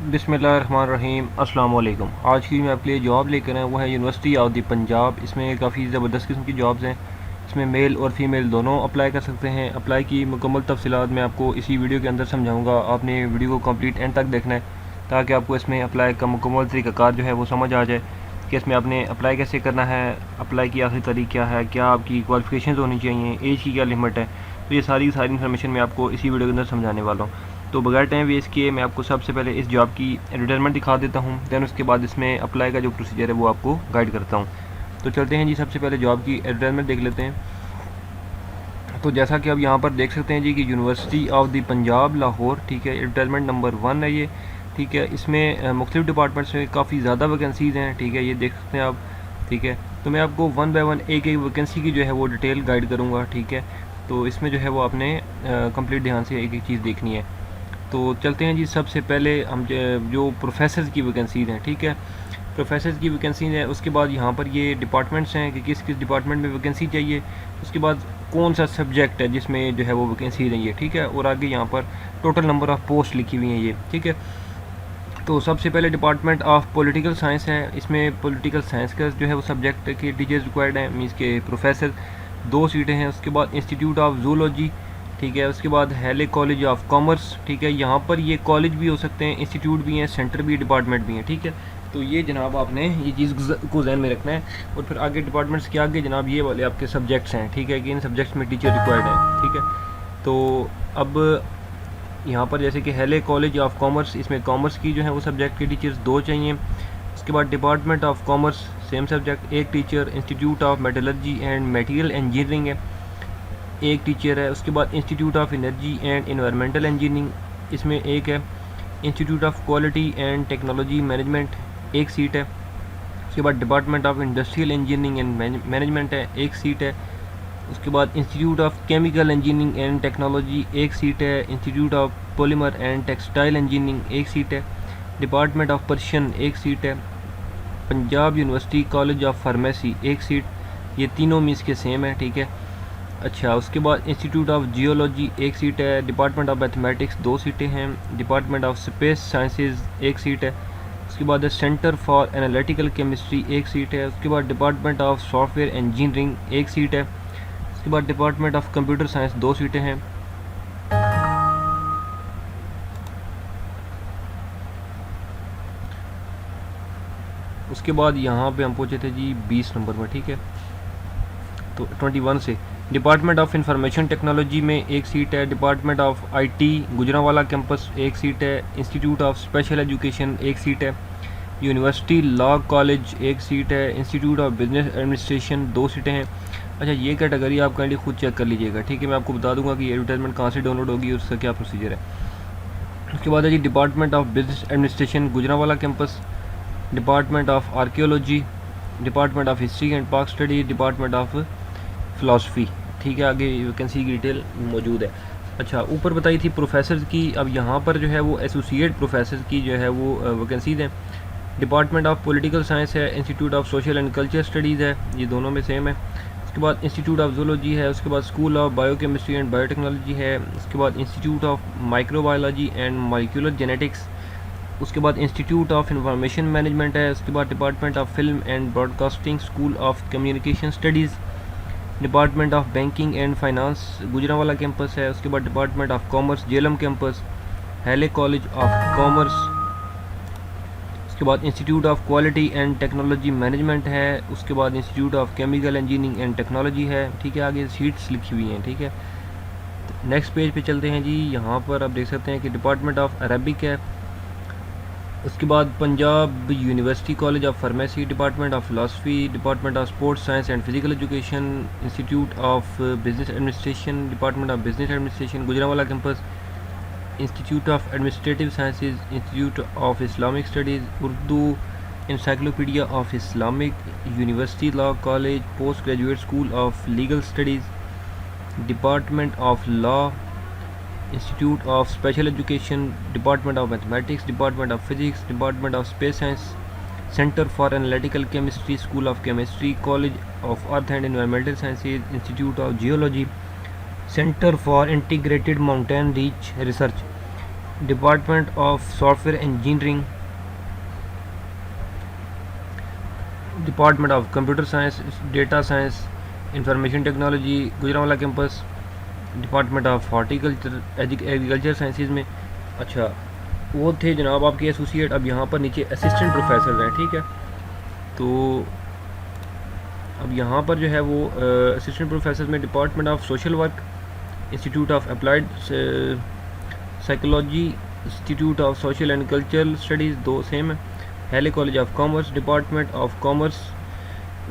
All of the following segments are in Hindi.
बिस्मिल्लाहिर्रहमानिर्रहीम अस्सलाम वालेकुम। आज की मैं आपके लिए जॉब लेकर आया वो है यूनिवर्सिटी ऑफ द पंजाब। इसमें काफ़ी ज़बरदस्त किस्म की जॉब्स हैं। इसमें मेल और फीमेल दोनों अप्लाई कर सकते हैं। अप्लाई की मुकम्मल तफसीलात मैं आपको इसी वीडियो के अंदर समझाऊंगा। आपने वीडियो को कंप्लीट एंड तक देखना है ताकि आपको इसमें अप्लाई का मुकम्मल तरीक़ाकार जो है वो समझ आ जाए कि इसमें आपने अप्लाई कैसे करना है, अप्लाई की आखिरी तारीख क्या है, क्या आपकी क्वालिफ़िकेशन होनी चाहिए, एज की क्या लिमिट है। तो ये सारी इन्फॉर्मेशन मैं आपको इसी वीडियो के अंदर समझाने वाला हूँ। तो बगैर टाइम वेस्ट किए मैं आपको सबसे पहले इस जॉब की एडवर्टाइजमेंट दिखा देता हूँ, दैन उसके बाद इसमें अप्लाई का जो प्रोसीजर है वो आपको गाइड करता हूँ। तो चलते हैं जी, सबसे पहले जॉब की एडवर्टाइजमेंट देख लेते हैं। तो जैसा कि आप यहाँ पर देख सकते हैं जी कि university of the Punjab Lahore, ठीक है, एडवर्टाइजमेंट नंबर 1 है ये, ठीक है। इसमें मुख्तलिफ डिपार्टमेंट्स में काफ़ी ज़्यादा वैकेंसीज़ हैं, ठीक है, ये देख सकते हैं आप, ठीक है। तो मैं आपको वन बाय वन एक एक वैकेंसी की जो है वो डिटेल गाइड करूँगा, ठीक है। तो इसमें जो है वो आपने कंप्लीट ध्यान से एक एक चीज़ देखनी है। तो चलते हैं जी, सबसे पहले हम जो प्रोफेसर की वैकेंसीज़ हैं, ठीक है, प्रोफेसर की वैकेंसीज है। उसके बाद यहाँ पर ये डिपार्टमेंट्स हैं कि किस किस डिपार्टमेंट में वैकेंसी चाहिए। उसके बाद कौन सा सब्जेक्ट है जिसमें जो है वो वैकेंसी रही है, ठीक है। और आगे यहाँ पर टोटल नंबर ऑफ़ पोस्ट लिखी हुई हैं ये, ठीक है। तो सबसे पहले डिपार्टमेंट ऑफ पॉलिटिकल साइंस है। इसमें पॉलिटिकल साइंस का जो है वो सब्जेक्ट के टीचर्स रिक्वायर्ड हैं, मीन्स के प्रोफेसर 2 सीटें हैं। उसके बाद इंस्टीट्यूट ऑफ जूलॉजी, ठीक है। उसके बाद हैले कॉलेज ऑफ कॉमर्स, ठीक है। यहाँ पर ये कॉलेज भी हो सकते हैं, इंस्टीट्यूट भी हैं, सेंटर भी, डिपार्टमेंट भी हैं, ठीक है। तो ये जनाब आपने ये चीज़ को ध्यान में रखना है। और फिर आगे डिपार्टमेंट्स के आगे जनाब ये वाले आपके सब्जेक्ट्स हैं, ठीक है, कि इन सब्जेक्ट्स में टीचर रिक्वायर्ड हैं, ठीक है। तो अब यहाँ पर जैसे कि हैले कॉलेज ऑफ कॉमर्स, इसमें कॉमर्स की जो है वो सब्जेक्ट के टीचर्स 2 चाहिए। उसके बाद department of commerce same subject 1 teacher. Institute of metallurgy and material engineering है, 1 टीचर है। उसके बाद institute of energy and environmental engineering, इसमें 1 है। Institute of quality and technology management 1 seat है। उसके बाद department of industrial engineering and management है, 1 सीट है। उसके बाद institute of chemical engineering and technology 1 seat है। Institute of polymer and textile engineering 1 seat है। डिपार्टमेंट ऑफ पर्शियन 1 सीट है। Punjab university college of pharmacy 1 seat. ये तीनों मीन्स के सेम है, ठीक है। अच्छा, उसके बाद इंस्टीट्यूट ऑफ जियोलॉजी 1 सीट है। डिपार्टमेंट ऑफ मैथमेटिक्स 2 सीटें हैं। Department of space sciences 1 seat है। उसके बाद centre for analytical chemistry 1 seat है। उसके बाद department of software engineering 1 seat है। उसके बाद डिपार्टमेंट ऑफ कंप्यूटर साइंस 2 सीटें हैं। उसके बाद यहाँ पे हम पहुँचे थे जी 20 नंबर में, ठीक है। तो 21 से डिपार्टमेंट ऑफ इंफॉर्मेशन टेक्नोलॉजी में 1 सीट है। Department of IT Gujranwala campus 1 seat है। Institute of special education 1 seat है। यूनिवर्सिटी लॉ कॉलेज 1 सीट है। इंस्टीट्यूट ऑफ बिजनेस एडमिनिस्ट्रेशन 2 सीटें हैं। अच्छा, ये कैटेगरी आप काइंडली खुद चेक कर लीजिएगा, ठीक है। मैं आपको बता दूंगा कि एडवर्टाइजमेंट कहाँ से डाउनलोड होगी और उसका क्या प्रोसीजर है। उसके बाद है जी department of business administration Gujranwala campus. Department of archaeology, department of history and park study, department of philosophy, ठीक है। आगे वैकेंसी की डिटेल मौजूद है। अच्छा, ऊपर बताई थी प्रोफेसर की, अब यहाँ पर जो है वो एसोसिएट प्रोफेसर की जो है वो वैकेंसीज़ हैं। डिपार्टमेंट ऑफ पॉलिटिकल साइंस है। Institute of social and culture studies है, ये दोनों में सेम है। उसके बाद इंस्टीट्यूट ऑफ जूलॉजी है। उसके बाद school of biochemistry and biotechnology है। उसके बाद institute of microbiology and molecular genetics. उसके बाद इंस्टीट्यूट ऑफ इंफॉर्मेशन मैनेजमेंट है। उसके बाद department of film and broadcasting, school of communication studies. Department of banking and finance Gujranwala campus है। उसके बाद department of commerce Jhelum campus, हैले कॉलेज ऑफ कॉमर्स। उसके बाद institute of quality and technology management है। उसके बाद institute of chemical engineering and technology है, ठीक है। आगे सीट्स लिखी हुई हैं, ठीक है। नेक्स्ट पेज पे चलते हैं जी। यहाँ पर आप देख सकते हैं कि डिपार्टमेंट ऑफ अरबिक है। उसके बाद Punjab university college of pharmacy, department of philosophy, department of sports science and physical education, institute of business administration, department of business administration Gujranwala campus, institute of administrative sciences, institute of Islamic studies, Urdu encyclopedia of Islamic, university law college, post graduate school of legal studies, department of law, institute of special education, department of mathematics, department of physics, department of space science, centre for analytical chemistry, school of chemistry, college of earth and environmental sciences, institute of geology, centre for integrated mountain reach research, department of software engineering, department of computer science, data science, information technology Gujranwala campus, department of horticulture agriculture sciences में। अच्छा, वो थे जनाब आपके एसोसिएट। अब यहाँ पर नीचे असिस्टेंट प्रोफेसर हैं, ठीक है। तो अब यहाँ पर जो है वो असिस्टेंट प्रोफेसर में department of social work, institute of applied psychology, institute of social and cultural studies, दो सेम है। हैले college of commerce, department of commerce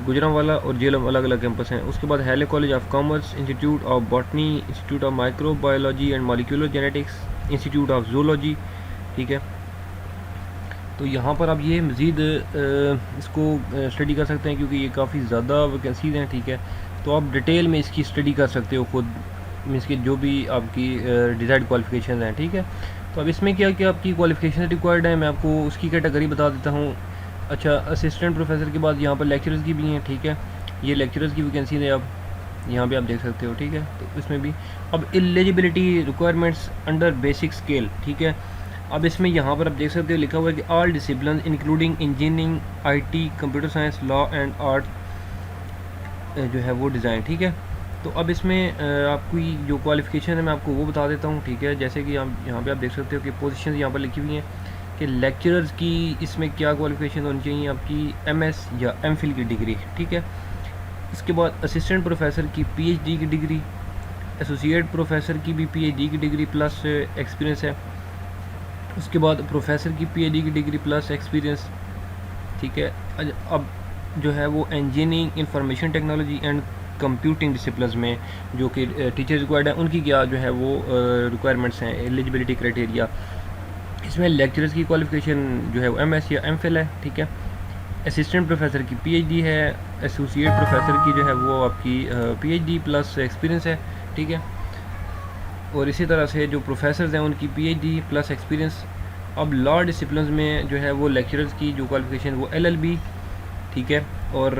Gujranwala और जेलम अलग अलग कैंपस हैं। उसके बाद हैले college of commerce, institute of botany, institute of microbiology and molecular genetics, institute of zoology, ठीक है। तो यहाँ पर आप ये मज़ीद इसको स्टडी कर सकते हैं क्योंकि ये काफ़ी ज़्यादा वैकेंसीज़ हैं, ठीक है। तो आप डिटेल में इसकी स्टडी कर सकते हो खुद, मीन्स कि जो भी आपकी डिज़ायर्ड क्वालिफ़िकेशन हैं, ठीक है। तो अब इसमें क्या क्या आपकी क्वालिफ़िकेशन रिक्वायर्ड है, मैं आपको उसकी कैटेगरी बता देता हूँ। अच्छा, असिस्टेंट प्रोफेसर के बाद यहाँ पर लेक्चरर्स की भी हैं, ठीक है। ये लेक्चरर्स की वैकेंसी है, आप यहाँ पे आप देख सकते हो, ठीक है। तो इसमें भी अब eligibility requirements under basic scale, ठीक है। अब इसमें यहाँ पर आप देख सकते हो लिखा हुआ है कि all discipline including engineering, IT, computer science, law and art जो है वो डिज़ाइन, ठीक है। तो अब इसमें आपकी जो क्वालिफ़िकेशन है मैं आपको वो बता देता हूँ, ठीक है। जैसे कि आप यहाँ पे आप देख सकते हो कि पोजीशन यहाँ पर लिखी हुई हैं कि लेक्चरर्स की इसमें क्या क्वालिफ़िकेशन होनी चाहिए आपकी, एमएस या एमफिल की डिग्री, ठीक है। इसके बाद असिस्टेंट प्रोफेसर की पीएचडी की डिग्री, एसोसिएट प्रोफेसर की भी पीएचडी की डिग्री प्लस एक्सपीरियंस है। उसके बाद प्रोफेसर की पीएचडी की डिग्री प्लस एक्सपीरियंस, ठीक है। अब जो है वो engineering, information technology and computing disciplines में जो कि टीचर रिक्वायर्ड है, उनकी क्या जो है वो रिक्वायरमेंट्स हैं, एलिजिबिलिटी क्राइटेरिया। इसमें लेक्चरर्स की क्वालिफ़िकेशन जो है वो एमएस या एमफिल है, ठीक है। असिस्टेंट प्रोफेसर की पीएचडी है, एसोसिएट प्रोफेसर की जो है वो आपकी पीएचडी प्लस एक्सपीरियंस है, ठीक है। और इसी तरह से जो प्रोफेसर्स हैं उनकी पीएचडी प्लस एक्सपीरियंस। अब लॉ डिसिप्लिन्स में जो है वो लेक्चरर्स की जो क्वालिफ़िकेशन वो एलएलबी, ठीक है। और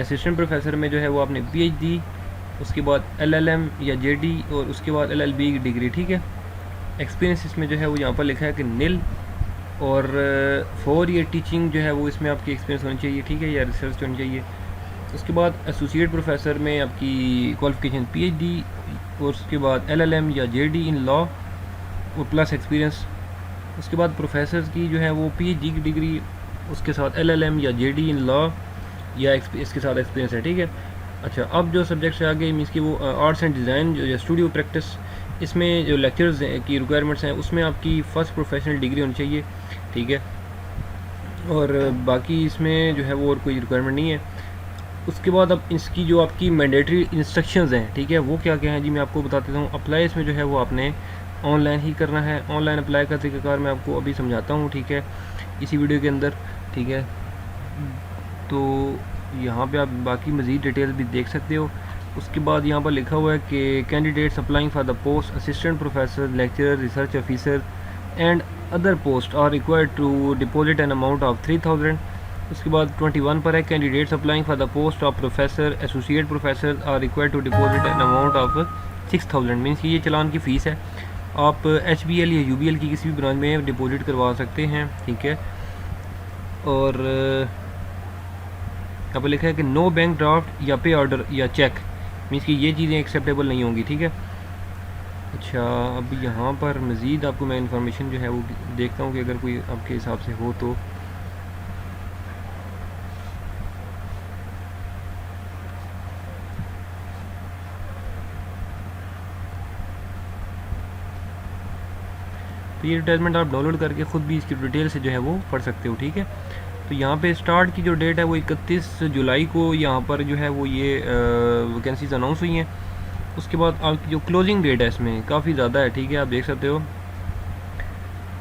असिस्टेंट प्रोफेसर में जो है वो आपने पीएचडी, उसके बाद एलएलएम या जेडी और उसके बाद एलएलबी की डिग्री, ठीक है। एक्सपीरियंस इसमें जो है वो यहाँ पर लिखा है कि निल, और 4 ईयर टीचिंग जो है वो इसमें आपकी एक्सपीरियंस होनी चाहिए, ठीक है, या रिसर्च होनी चाहिए। उसके बाद एसोसिएट प्रोफेसर में आपकी क्वालिफ़िकेशन पीएचडी और उसके बाद एलएलएम या जेडी इन लॉ और प्लस एक्सपीरियंस। उसके बाद प्रोफेसर की जो है वो पीएचडी की डिग्री, उसके साथ एलएलएम या जेडी इन लॉ या इसके साथ एक्सपीरियंस है, ठीक है। अच्छा, अब जो सब्जेक्ट्स आगे मीन्स कि वो आर्ट्स एंड डिज़ाइन जो स्टूडियो प्रैक्टिस, इसमें जो लेक्चर्स की रिक्वायरमेंट्स हैं उसमें आपकी फ़र्स्ट प्रोफेशनल डिग्री होनी चाहिए, ठीक है। और बाकी इसमें जो है वो और कोई रिक्वायरमेंट नहीं है। उसके बाद अब इसकी जो आपकी मैंडेटरी इंस्ट्रक्शंस हैं, ठीक है, वो क्या क्या हैं जी, मैं आपको बता देता हूँ। अप्लाई इसमें जो है वो आपने ऑनलाइन ही करना है। ऑनलाइन अप्लाई का तरीक़ाकार मैं आपको अभी समझाता हूँ, ठीक है, इसी वीडियो के अंदर, ठीक है। तो यहाँ पे आप बाकी मज़ीद डिटेल भी देख सकते हो। उसके बाद यहाँ पर लिखा हुआ है कि candidates applying for the post assistant professor, lecturer, research officer and other post are required to deposit an amount of 3000। उसके बाद 21 पर है candidates applying for the post of professor, associate professor are required to deposit an amount of 6000। Means ये चलान की फ़ीस है, आप HBL या UBL की किसी भी ब्रांच में डिपॉजिट करवा सकते हैं, ठीक है। और यहाँ पर लिखा है कि नो बैंक ड्राफ्ट या पे ऑर्डर या चेक, मीन्स कि ये चीज़ें एक्सेप्टेबल नहीं होंगी, ठीक है। अच्छा, अब यहाँ पर मज़ीद आपको मैं इंफॉर्मेशन जो है वो देखता हूँ कि अगर कोई आपके हिसाब से हो तो। ये एडवर्टाइजमेंट आप डाउनलोड करके ख़ुद भी इसकी डिटेल से जो है वो पढ़ सकते हो, ठीक है। तो यहाँ पे स्टार्ट की जो डेट है वो 31 जुलाई को यहाँ पर जो है वो ये वैकेंसीज अनाउंस हुई हैं। उसके बाद आपकी जो क्लोजिंग डेट है इसमें काफ़ी ज़्यादा है, ठीक है, आप देख सकते हो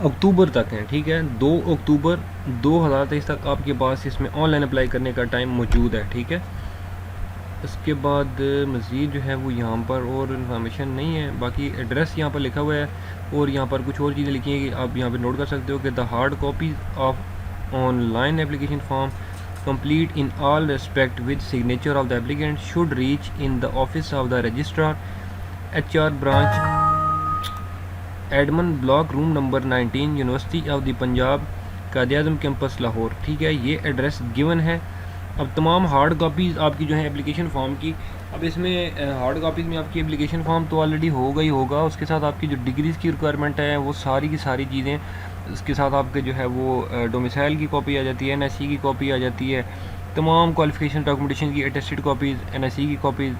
अक्टूबर तक है, ठीक है। 2 अक्टूबर 2023 तक आपके पास इसमें ऑनलाइन अप्लाई करने का टाइम मौजूद है, ठीक है। इसके बाद मज़ीद जो है वो यहाँ पर और इन्फॉर्मेशन नहीं है। बाकी एड्रेस यहाँ पर लिखा हुआ है और यहाँ पर कुछ और चीज़ें लिखी हैं कि आप यहाँ पर नोट कर सकते हो कि the hard copies of online application form complete in all respect with signature of the applicant should reach in the office of the registrar HR branch Edmund block room number 19 university of the Punjab Quaid-e-Azam campus Lahore. ठीक है, ये एड्रेस गिवन है। अब तमाम हार्ड कापीज़ आपकी जो है एप्लीकेशन फॉर्म की, अब इसमें हार्ड कापीज़ में आपकी एप्लीकेशन फॉर्म तो ऑलरेडी होगा ही होगा, उसके साथ आपकी जो डिग्रीज़ की रिक्वायरमेंट है वो सारी की सारी चीज़ें, उसके साथ आपके जो है वो डोमिसाइल की कॉपी आ जाती है, NSE की कॉपी आ जाती है, तमाम क्वालिफिकेशन डॉक्यूमेंटेशन की अटेस्टेड कॉपीज़, NSE की कॉपीज़।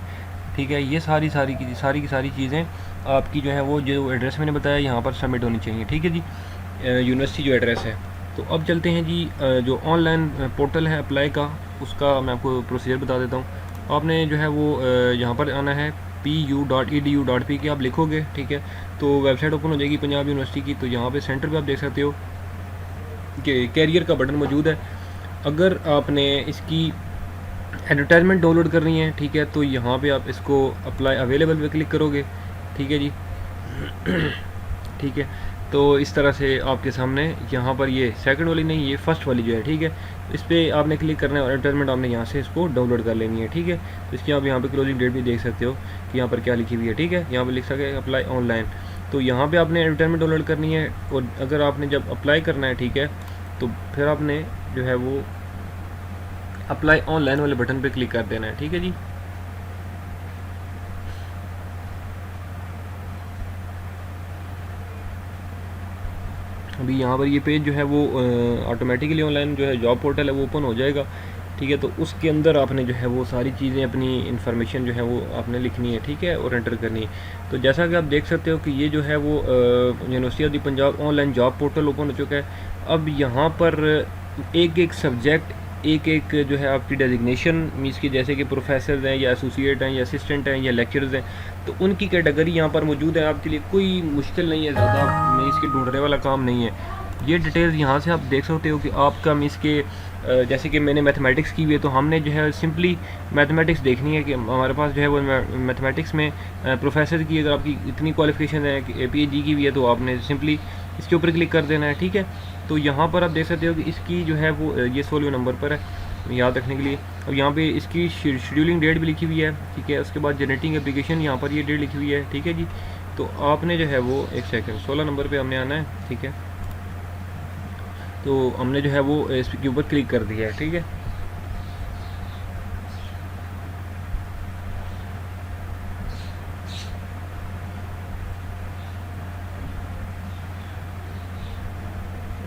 ठीक है, ये सारी की सारी चीज़ें आपकी जो है वो जो एड्रेस मैंने बताया यहाँ पर सबमिट होनी चाहिए। ठीक है जी, यूनिवर्सिटी जो एड्रेस है। तो अब चलते हैं जी, जो ऑनलाइन पोर्टल है अप्लाई का, उसका मैं आपको प्रोसीजर बता देता हूँ। आपने जो है वो यहाँ पर आना है pu.edu.p के आप लिखोगे। ठीक है, तो वेबसाइट ओपन हो जाएगी पंजाब यूनिवर्सिटी की। तो यहाँ पे सेंटर पे आप देख सकते हो कि कैरियर का बटन मौजूद है। अगर आपने इसकी एडवर्टाइजमेंट डाउनलोड करनी है, ठीक है, तो यहाँ पे आप इसको अप्लाई अवेलेबल पे क्लिक करोगे। ठीक है जी ठीक है, तो इस तरह से आपके सामने यहाँ पर ये सेकंड वाली नहीं, ये फर्स्ट वाली जो है, ठीक है, इस पर आपने क्लिक करना है और एडवर्टाइजमेंट आपने यहाँ से इसको डाउनलोड कर लेनी है। ठीक है, तो इसकी आप यहाँ पे क्लोजिंग डेट भी देख सकते हो कि यहाँ पर क्या लिखी हुई है। ठीक है, यहाँ पर लिख सके अप्लाई ऑनलाइन, तो यहाँ पे आपने एडवर्टाइजमेंट डाउनलोड करनी है। और अगर आपने जब अप्लाई करना है, ठीक है, तो फिर आपने जो है वो अप्लाई ऑनलाइन वाले बटन पे क्लिक कर देना है। ठीक है जी, अभी यहाँ पर ये पेज जो है वो ऑटोमेटिकली ऑनलाइन जो है जॉब पोर्टल है वो ओपन हो जाएगा। ठीक है, तो उसके अंदर आपने जो है वो सारी चीज़ें अपनी इन्फॉर्मेशन जो है वो आपने लिखनी है। ठीक है, और एंटर करनी है। तो जैसा कि आप देख सकते हो कि ये जो है वो university of the Punjab online job portal open हो चुका है। अब यहाँ पर एक एक सब्जेक्ट, एक एक जो है आपकी डेजिग्नेशन मीन्स की, जैसे कि प्रोफेसर हैं या एसोसिएट हैं या असिस्टेंट हैं या लेक्चरर्स हैं, तो उनकी कैटेगरी यहाँ पर मौजूद है। आपके लिए कोई मुश्किल नहीं है, ज़्यादा मीन्स के ढूंढने वाला काम नहीं है। ये डिटेल्स यहाँ से आप देख सकते हो कि आपका मीन्स के जैसे कि मैंने मैथमेटिक्स की हुई है, तो हमने जो है सिंपली मैथमेटिक्स देखनी है कि हमारे पास जो है वो मैथमेटिक्स में प्रोफेसर की अगर आपकी इतनी क्वालिफिकेशन है कि PhD की हुई है, तो आपने सिंपली इसके ऊपर क्लिक कर देना है। ठीक है, तो यहाँ पर आप देख सकते हो कि इसकी जो है वो ये 16वें नंबर पर है याद रखने के लिए। अब यहाँ पे इसकी शेड्यूलिंग डेट भी लिखी हुई है। ठीक है, उसके बाद जनरेटिंग एप्लीकेशन यहाँ पर ये डेट लिखी हुई है। ठीक है जी, तो आपने जो है वो एक सेकंड 16 नंबर पे हमने आना है। ठीक है, तो हमने जो है वो इसके ऊपर क्लिक कर दिया है। ठीक है,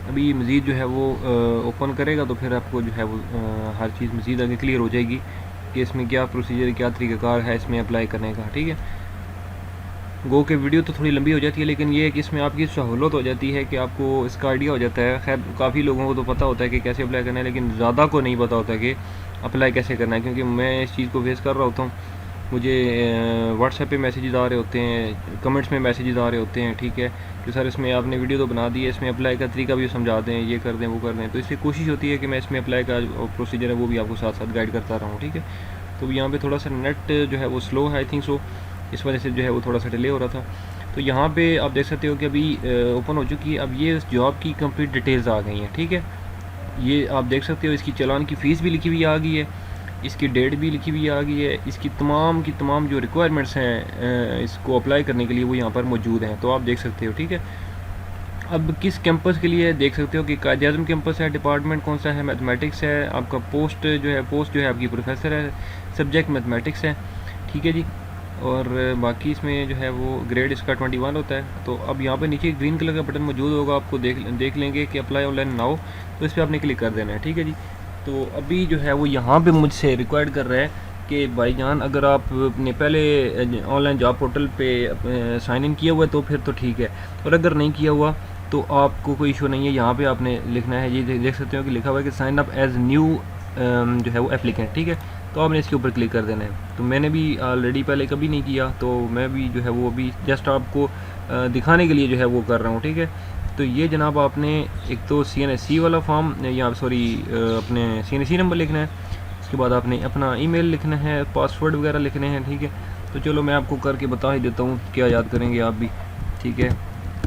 अभी मज़ीद जो है वो ओपन करेगा तो फिर आपको जो है वो हर चीज़ मज़ीद आगे क्लियर हो जाएगी कि इसमें क्या प्रोसीजर, क्या तरीक़ाकार है इसमें अप्लाई करने का। ठीक है, गो के वीडियो तो थोड़ी लंबी हो जाती है, लेकिन ये है कि इसमें आपकी सहूलत हो जाती है कि आपको इसका आइडिया हो जाता है। खैर काफ़ी लोगों को तो पता होता है कि कैसे अप्लाई करना है, लेकिन ज़्यादा को नहीं पता होता कि अप्लाई कैसे करना है। क्योंकि मैं इस चीज़ को फेस कर रहा होता हूँ, मुझे व्हाट्सएप पे मैसेजेस आ रहे होते हैं, कमेंट्स में मैसेजेस आ रहे होते हैं। ठीक है, कि सर इसमें आपने वीडियो तो बना दी है, इसमें अप्लाई का तरीका भी समझा दें, ये कर दें वो कर दें। तो इससे कोशिश होती है कि मैं इसमें अप्लाई का प्रोसीजर है वो भी आपको साथ साथ गाइड करता रहा हूँ। ठीक है, तो यहाँ पे थोड़ा सा नेट जो है वो स्लो है, आई थिंक सो, इस वजह से जो है वो थोड़ा सा डिले हो रहा था। तो यहाँ पे आप देख सकते हो कि अभी ओपन हो चुकी है। अब ये इस जॉब की कंप्लीट डिटेल्स आ गई हैं। ठीक है, ये आप देख सकते हो, इसकी चालान की फ़ीस भी लिखी हुई आ गई है, इसकी डेट भी लिखी हुई आ गई है, इसकी तमाम की तमाम जो रिक्वायरमेंट्स हैं इसको अप्लाई करने के लिए वो यहाँ पर मौजूद हैं। तो आप देख सकते हो। ठीक है, अब किस कैंपस के लिए देख सकते हो कि कायद-ए-आज़म कैंपस है, डिपार्टमेंट कौन सा है, मैथमेटिक्स है, आपका पोस्ट जो है आपकी प्रोफेसर है, सब्जेक्ट मैथमेटिक्स है। ठीक है जी, और बाकी इसमें जो है वो ग्रेड इसका 21 होता है। तो अब यहाँ पे नीचे ग्रीन कलर का बटन मौजूद होगा, आपको देख लेंगे कि अप्लाई ऑनलाइन नाउ, तो इस पर आपने क्लिक कर देना है। ठीक है जी, तो अभी जो है वो यहाँ पे मुझसे रिक्वायर्ड कर रहा है कि भाईजान अगर आपने पहले ऑनलाइन जॉब पोर्टल पे साइन इन किया हुआ है तो फिर तो ठीक है, और अगर नहीं किया हुआ तो आपको कोई इशू नहीं है। यहाँ पे आपने लिखना है, ये देख सकते हो कि लिखा हुआ है कि साइन अप एज़ न्यू जो है वो एप्लीकेंट। ठीक है, तो आपने इसके ऊपर क्लिक कर देना है। तो मैंने भी ऑलरेडी पहले कभी नहीं किया, तो मैं भी जो है वो अभी जस्ट आपको दिखाने के लिए जो है वो कर रहा हूँ। ठीक है, तो ये जनाब आपने एक तो CNSE वाला फॉर्म या सॉरी अपने CNSE नंबर लिखना है, उसके बाद आपने अपना ईमेल लिखना है, पासवर्ड वगैरह लिखने हैं। ठीक है, तो चलो मैं आपको करके बता ही देता हूँ, क्या याद करेंगे आप भी। ठीक है,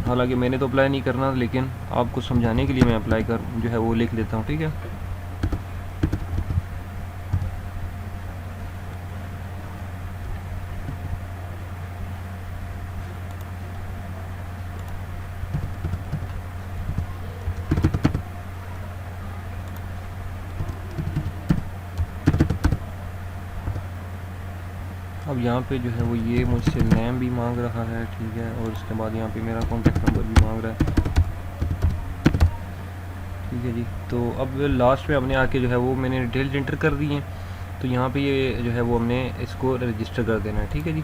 हालांकि मैंने तो अप्लाई नहीं करना, लेकिन आपको समझाने के लिए मैं अप्लाई कर जो है वो लिख देता हूँ। ठीक है, अब यहाँ पे जो है वो ये मुझसे नेम भी मांग रहा है, ठीक है, और उसके बाद यहाँ पे मेरा कॉन्टेक्ट नंबर भी मांग रहा है, ठीक है जी। तो अब लास्ट में हमने आके जो है वो मैंने डिटेल्स एंटर कर दी हैं, तो यहाँ पे ये जो है वो हमने इसको रजिस्टर कर देना है, ठीक है जी।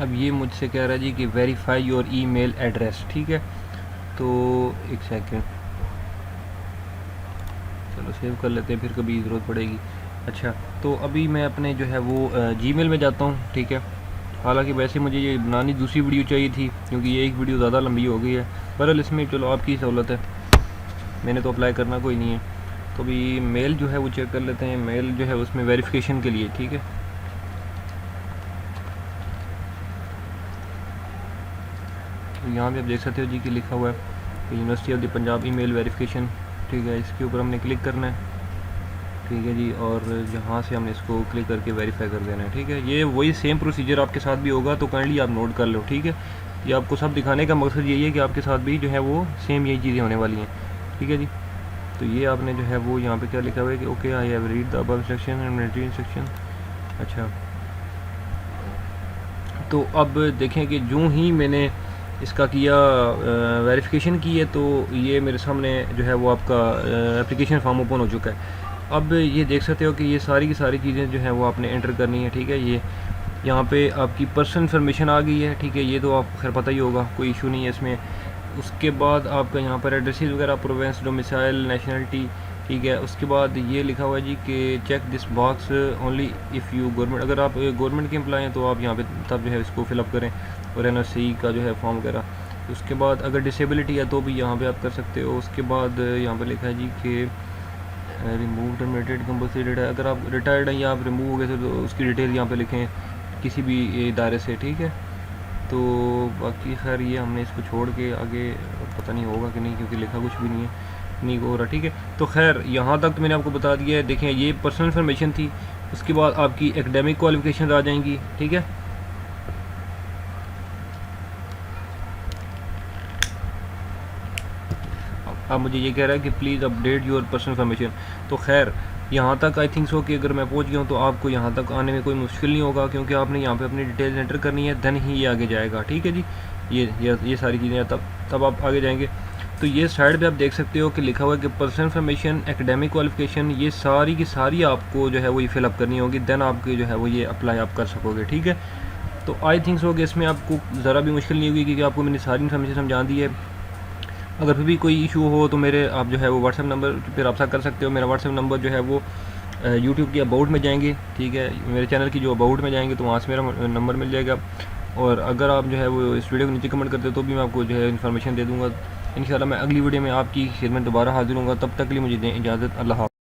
अब ये मुझसे कह रहा है जी कि वेरीफाई योर ईमेल एड्रेस, ठीक है, तो एक सेकंड, चलो सेव कर लेते हैं, फिर कभी ज़रूरत पड़ेगी। अच्छा, तो अभी मैं अपने जो है वो जीमेल में जाता हूँ, ठीक है। हालांकि वैसे मुझे ये बनानी दूसरी वीडियो चाहिए थी, क्योंकि ये एक वीडियो ज़्यादा लंबी हो गई है, बहरहाल इसमें चलो आपकी सहूलत है, मैंने तो अप्लाई करना कोई नहीं है। तो अभी मेल जो है वो चेक कर लेते हैं, मेल जो है उसमें वेरिफिकेशन के लिए, ठीक है। तो यहाँ पे आप देख सकते हो जी कि लिखा हुआ है कि university of the Punjab email verification, ठीक है, इसके ऊपर हमने क्लिक करना है, ठीक है जी, और जहाँ से हमने इसको क्लिक करके वेरीफाई कर देना है, ठीक है। ये वही सेम प्रोसीजर आपके साथ भी होगा, तो काइंडली आप नोट कर लो, ठीक है। ये आपको सब दिखाने का मकसद यही है कि आपके साथ भी जो है वो सेम यही चीज़ें होने वाली हैं, ठीक है जी। तो ये आपने जो है वो यहाँ पे क्या लिखा हुआ है कि okay I have read the above section and maintain section. अच्छा, तो अब देखें कि जो ही मैंने इसका किया वेरिफिकेशन की है, तो ये मेरे सामने जो है वो आपका एप्लीकेशन फॉर्म ओपन हो चुका है। अब ये देख सकते हो कि ये सारी की सारी चीज़ें जो हैं वो आपने एंटर करनी है, ठीक है। ये यहाँ पे आपकी पर्सनल इन्फॉर्मेशन आ गई है, ठीक है, ये तो आपको खैर पता ही होगा, कोई इशू नहीं है इसमें। उसके बाद आपका यहाँ पर एड्रेसेस वगैरह, प्रोवेंस, डोमिसाइल, नेशनलिटी, ठीक है। उसके बाद ये लिखा हुआ है जी कि check this box only if you government, अगर आप गवर्नमेंट के एम्प्लॉय हैं तो आप यहाँ पे तब जो है इसको फिलअप करें, और NOC का जो है फॉर्म वगैरह। उसके बाद अगर डिसेबिलिटी है तो भी यहाँ पे आप कर सकते हो। उसके बाद यहाँ पे लिखा है जी कि रिमूव टर्मिनेटेड कंपल्सरी रिटायर, अगर आप रिटायर्ड हैं या आप रिमूव हो गए थे तो उसकी डिटेल यहाँ पे लिखें किसी भी इदारे से, ठीक है। तो बाकी खैर ये हमने इसको छोड़ के आगे पता नहीं होगा कि नहीं, क्योंकि लिखा कुछ भी नहीं है, नहीं हो रहा, ठीक है। तो खैर यहाँ तक तो मैंने आपको बता दिया है। देखें, ये पर्सनल इन्फॉर्मेशन थी। उसके बाद आपकी एकेडमिक क्वालिफिकेशन आ जाएंगी, ठीक है। अब मुझे ये कह रहा है कि please update your personal information. तो खैर यहाँ तक आई थिंक सो कि अगर मैं पहुँच गया हूँ तो आपको यहाँ तक आने में कोई मुश्किल नहीं होगा, क्योंकि आपने यहाँ पे अपनी डिटेल्स एंटर करनी है, देन ही ये आगे जाएगा, ठीक है जी। ये सारी चीज़ें तब आप आगे जाएंगे। तो ये साइड पे आप देख सकते हो कि लिखा हुआ है कि पर्सनल इन्फॉर्मेशन, एकेडमिक क्वालिफिकेशन, ये सारी की सारी आपको जो है वो ये फिलअप करनी होगी, देन आपके जो है वो ये अप्लाई आप कर सकोगे, ठीक है। तो आई थिंक सो कि इसमें आपको ज़रा भी मुश्किल नहीं होगी, क्योंकि आपको मैंने सारी इन्फॉर्मेशन समझा दी है। अगर फिर भी कोई इशू हो तो मेरे आप जो है वो व्हाट्सएप नंबर पर रब्ता कर सकते हो। मेरा व्हाट्सएप नंबर जो है वो यूट्यूब की अबाउट में जाएंगे, ठीक है, मेरे चैनल की जो अबाउट में जाएंगे तो वहाँ से मेरा नंबर मिल जाएगा। और अगर आप जो है वो इस वीडियो को नीचे कमेंट करते हो तो भी मैं आपको जो है इन्फॉर्मेशन दे दूँगा। इंशाल्लाह मैं अगली वीडियो में आपकी खिदमत दोबारा हाजिर हूँगा। तब तक के लिए मुझे दें इजाज़त। अल्लाह हाफ़िज़।